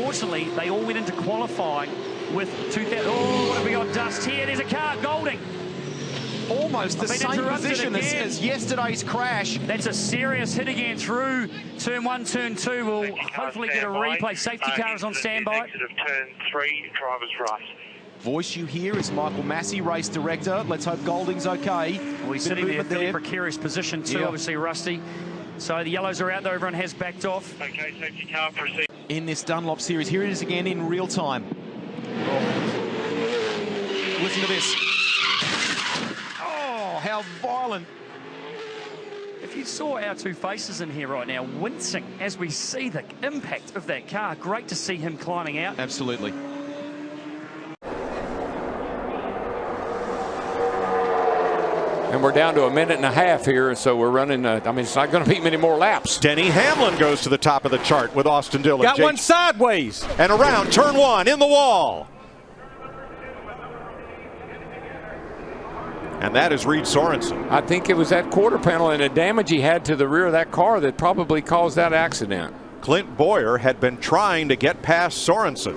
unfortunately, they all went into qualifying with 2000. Oh, what have we got? Dust here. There's a car, Golding. Almost the same position as yesterday's crash. That's a serious hit again through turn 1, turn 2. We'll hopefully get a replay. Safety car is on standby. Exit of turn 3, driver's right. Voice you hear is Michael Massey, race director. Let's hope Golding's okay. Well, he's sitting there in a fairly precarious position too, obviously, Rusty. So the yellows are out there, everyone has backed off. Okay, safety car, proceed. In this Dunlop series, here it is again in real time. Oh. Listen to this. Oh, how violent. If you saw our two faces in here right now, wincing as we see the impact of that car. Great to see him climbing out. Absolutely. And we're down to a minute and a half here, so we're running, I mean, it's not going to be many more laps. Denny Hamlin goes to the top of the chart with Austin Dillon. Got one sideways. And around turn 1 in the wall. And that is Reed Sorensen. I think it was that quarter panel and the damage he had to the rear of that car that probably caused that accident. Clint Boyer had been trying to get past Sorensen,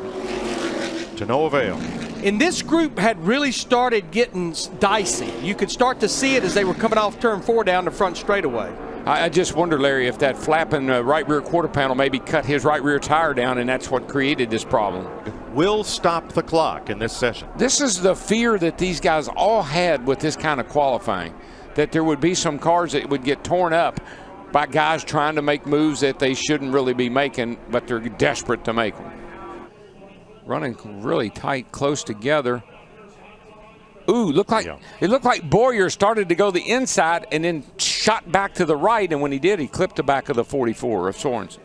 to no avail. And this group had really started getting dicey. You could start to see it as they were coming off turn 4 down the front straightaway. I just wonder, Larry, if that flapping right rear quarter panel maybe cut his right rear tire down, and that's what created this problem. Will stop the clock in this session. This is the fear that these guys all had with this kind of qualifying, that there would be some cars that would get torn up by guys trying to make moves that they shouldn't really be making, but they're desperate to make them. Running really tight, close together. Ooh, it looked like Boyer started to go the inside and then shot back to the right, and when he did, he clipped the back of the 44 of Sorensen.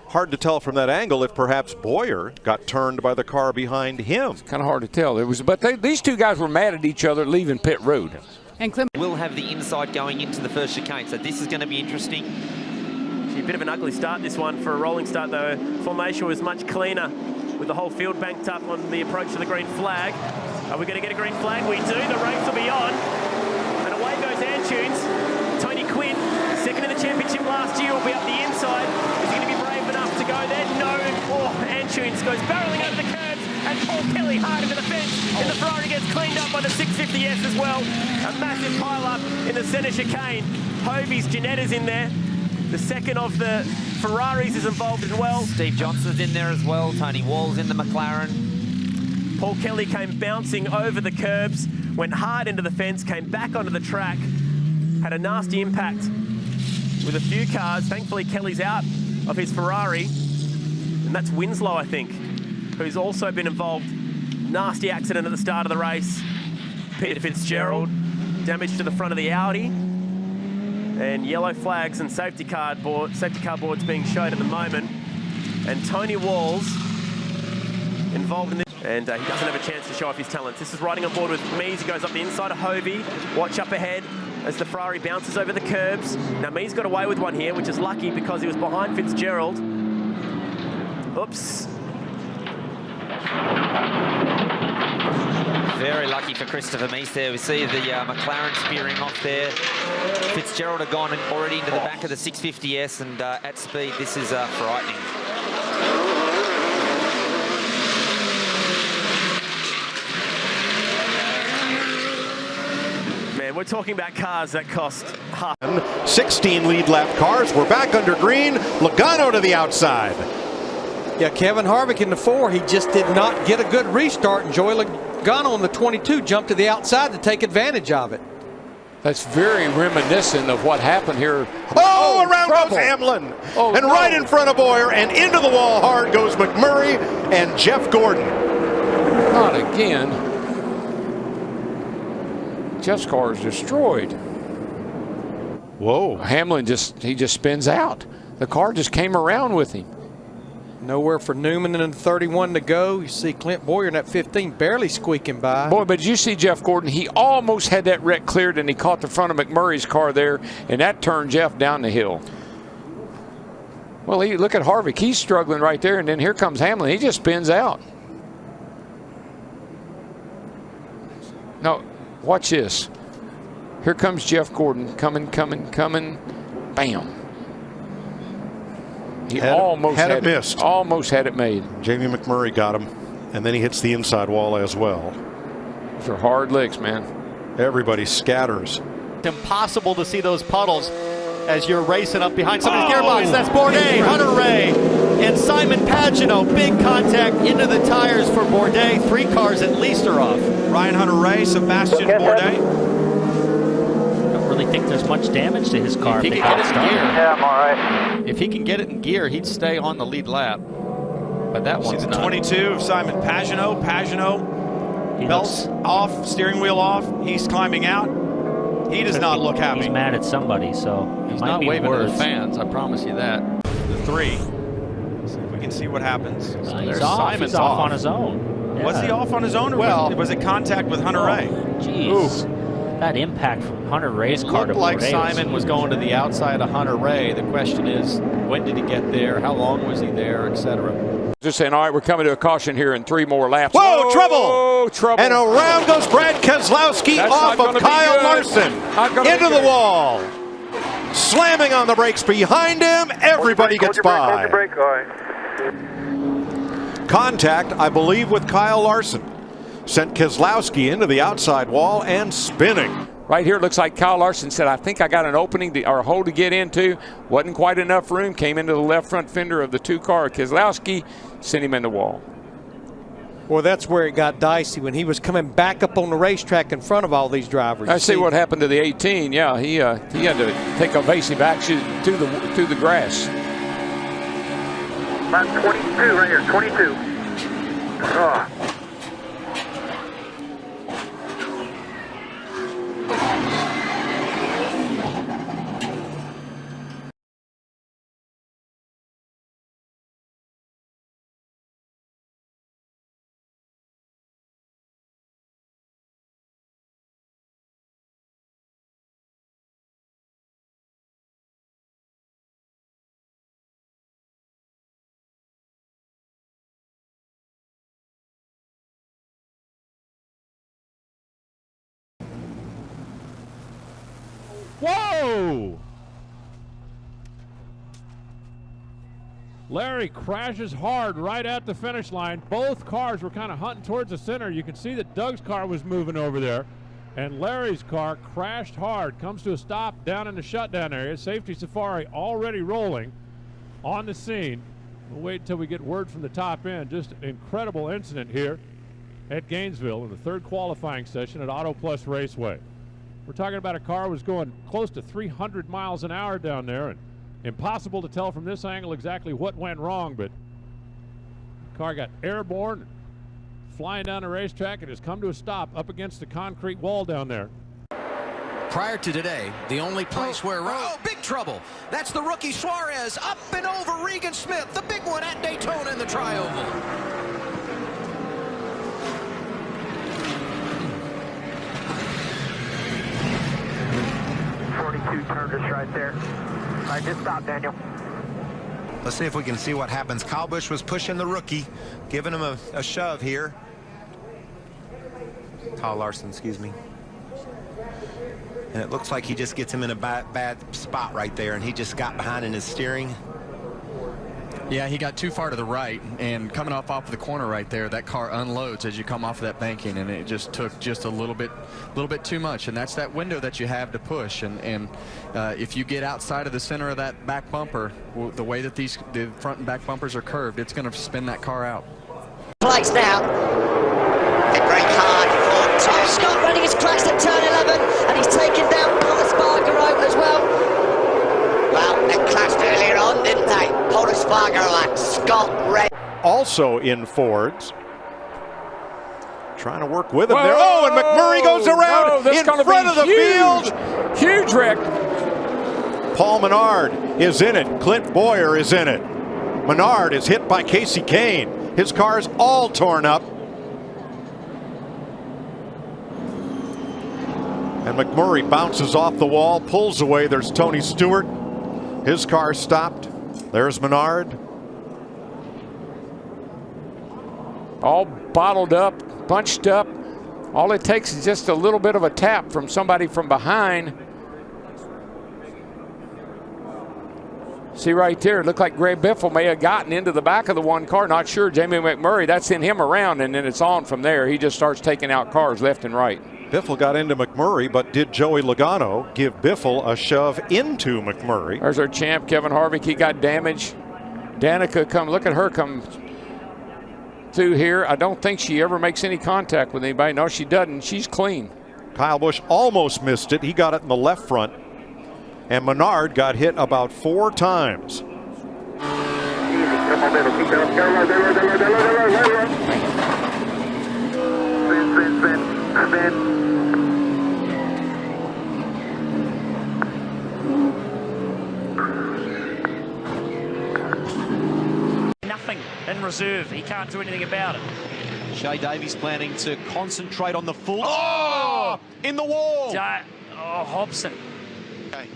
Hard to tell from that angle if perhaps Boyer got turned by the car behind him. It's kind of hard to tell. These two guys were mad at each other leaving pit road. And Clem will have the inside going into the first chicane, so this is going to be interesting. A bit of an ugly start, this one, for a rolling start, though. Formation was much cleaner with the whole field banked up on the approach to the green flag. Are we going to get a green flag? We do. The race will be on. And away goes Antunes. Tony Quinn, second in the championship last year, will be up the inside. Is he going to be brave enough to go there? No. Oh, Antunes goes barreling over the curbs, and Paul Kelly hard into the fence. And the Ferrari gets cleaned up by the 650S as well. A massive pile-up in the centre chicane. Hovey's Giannetta's in there. The second of the Ferraris is involved as well. Steve Johnson's in there as well. Tony Wall's in the McLaren. Paul Kelly came bouncing over the curbs, went hard into the fence, came back onto the track, had a nasty impact with a few cars. Thankfully, Kelly's out of his Ferrari, and that's Winslow, I think, who's also been involved. Nasty accident at the start of the race. Peter Fitzgerald, damage to the front of the Audi, and yellow flags and safety car boards being shown at the moment. And Tony Wall's involved in this, and he doesn't have a chance to show off his talents. This is riding on board with Mees. He goes up the inside of Hovey. Watch up ahead as the Ferrari bounces over the curbs. Now Mees got away with one here, which is lucky because he was behind Fitzgerald. Oops. Very lucky for Christopher Mees there. We see the McLaren spearing off there. Fitzgerald had gone already into the back of the 650S, and at speed, this is frightening. Man, we're talking about cars that cost half. 16 lead lap cars. We're back under green. Logano to the outside. Yeah, Kevin Harvick in the 4. He just did not get a good restart, and Joey Logano in the 22 jumped to the outside to take advantage of it. That's very reminiscent of what happened here. Oh, around goes Hamlin. Oh, and right in front of Boyer, and into the wall hard goes McMurray and Jeff Gordon. Not again. Jeff's car is destroyed. Whoa. Hamlin just spins out. The car just came around with him. Nowhere for Newman in the 31 to go. You see Clint Boyer in that 15 barely squeaking by. Boy, but did you see Jeff Gordon? He almost had that wreck cleared, and he caught the front of McMurray's car there, and that turned Jeff down the hill. Well, look at Harvick. He's struggling right there, and then here comes Hamlin. He just spins out. No, watch this. Here comes Jeff Gordon coming. Bam. He almost had it missed. Almost had it made. Jamie McMurray got him, and then he hits the inside wall as well. Those are hard licks, man. Everybody scatters. It's impossible to see those puddles as you're racing up behind somebody's gearbox. That's Bourdais, Hunter Ray, and Simon Pagino. Big contact into the tires for Bourdais. 3 cars at least are off. Ryan Hunter-Reay, Sebastian Bourdais. I don't really think there's much damage to his car. If he can get it in gear, Yeah, I'm all right. if he can get it in gear, he'd stay on the lead lap. But that See one's the not. 22 of Simon Pagino. Pagino, belts off, steering wheel off. He's climbing out. He does not look happy. He's mad at somebody, so He's might not be waving words. to the fans, I promise you that. The 3. See if we can see what happens. He's There's off. Simon's He's off on his own. Was he off on his own, or was it contact with Hunter-Reay? Jeez. That impact from Hunter-Reay's car to Looked like Bourdais. Simon was going to the outside of Hunter Ray. The question is, when did he get there? How long was he there, etc. Just saying, all right, we're coming to a caution here in 3 more laps. Whoa, trouble! Oh, trouble. And around goes Brad Keselowski That's off not of gonna be Kyle good. Larson Not gonna be into the good. wall. Slamming on the brakes behind him. Everybody gets by. Hold your brake, all right. Contact, I believe, with Kyle Larson. Sent Keselowski into the outside wall and spinning. Right here, it looks like Kyle Larson said, I think I got an opening or a hole to get into. Wasn't quite enough room. Came into the left front fender of the 2-car. Keselowski sent him in the wall. Well, that's where it got dicey when he was coming back up on the racetrack in front of all these drivers. I see what happened to the 18. Yeah, he had to take evasive action to the grass. Lap 22 right here, 22. Oh. Whoa! Larry crashes hard right at the finish line. Both cars were kind of hunting towards the center. You can see that Doug's car was moving over there, and Larry's car crashed hard, comes to a stop down in the shutdown area. Safety Safari already rolling on the scene. We'll wait until we get word from the top end. Just an incredible incident here at Gainesville in the 3rd qualifying session at Auto Plus Raceway. We're talking about a car was going close to 300 miles an hour down there, and impossible to tell from this angle exactly what went wrong, but the car got airborne, flying down the racetrack, and has come to a stop up against the concrete wall down there. Prior to today, the only place where... Oh, big trouble. That's the rookie Suarez up and over Regan Smith, the big one at Daytona in the Tri-Oval. 42 turned us right there. All right, just stop, Daniel. Let's see if we can see what happens. Kyle Busch was pushing the rookie, giving him a shove here. Kyle Larson, excuse me. And it looks like he just gets him in a bad spot right there, and he just got behind in his steering. Yeah, he got too far to the right, and coming off of the corner right there, that car unloads as you come off of that banking, and it just took just a little bit too much, and that's that window that you have to push, and if you get outside of the center of that back bumper, the way that the front and back bumpers are curved, it's going to spin that car out. Place now. They brake hard for 2. Scott Redding has crashed at turn 11, and he's taken down Paul Espargaro as well. Well, they clashed earlier on, didn't they? Paul Espargaro and Scott Redding. Also in Fords. Trying to work with him there. Oh, and McMurray goes around in front of the field. Huge wreck. Paul Menard is in it. Clint Boyer is in it. Menard is hit by Casey Kane. His car's all torn up. And McMurray bounces off the wall, pulls away. There's Tony Stewart. His car stopped. There's Menard. All bottled up, bunched up. All it takes is just a little bit of a tap from somebody from behind. See right there, it looked like Greg Biffle may have gotten into the back of the one car. Not sure. Jamie McMurray, that sent him around, and then it's on from there. He just starts taking out cars left and right. Biffle got into McMurray, but did Joey Logano give Biffle a shove into McMurray? There's our champ, Kevin Harvick. He got damaged. Danica come, look at her come through here. I don't think she ever makes any contact with anybody. No, she doesn't. She's clean. Kyle Busch almost missed it. He got it in the left front. And Menard got hit about 4 times. Nothing in reserve. He can't do anything about it. Shea Davies planning to concentrate on the full. Oh! In the wall! Hobson. Okay.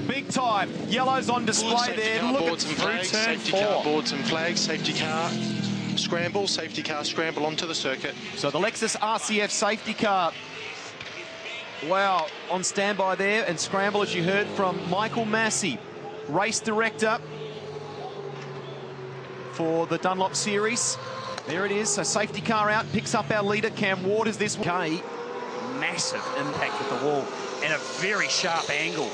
Big time. Yellows on display there. Look at through turn safety 4. car boards and flags. Safety car scramble. Safety car scramble onto the circuit. So the Lexus RCF safety car. Wow, on standby there and scramble, as you heard from Michael Massey, race director for the Dunlop Series. There it is, a safety car out, picks up our leader, Cam Waters. This K. Massive impact with the wall and a very sharp angle.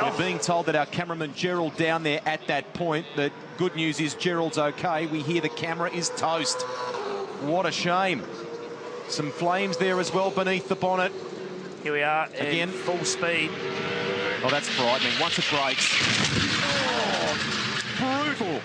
We're being told that our cameraman Gerald down there at that point, the good news is Gerald's okay. We hear the camera is toast. What a shame. Some flames there as well beneath the bonnet. Here we are, again, full speed. Oh, that's frightening. Once it breaks. Oh, brutal.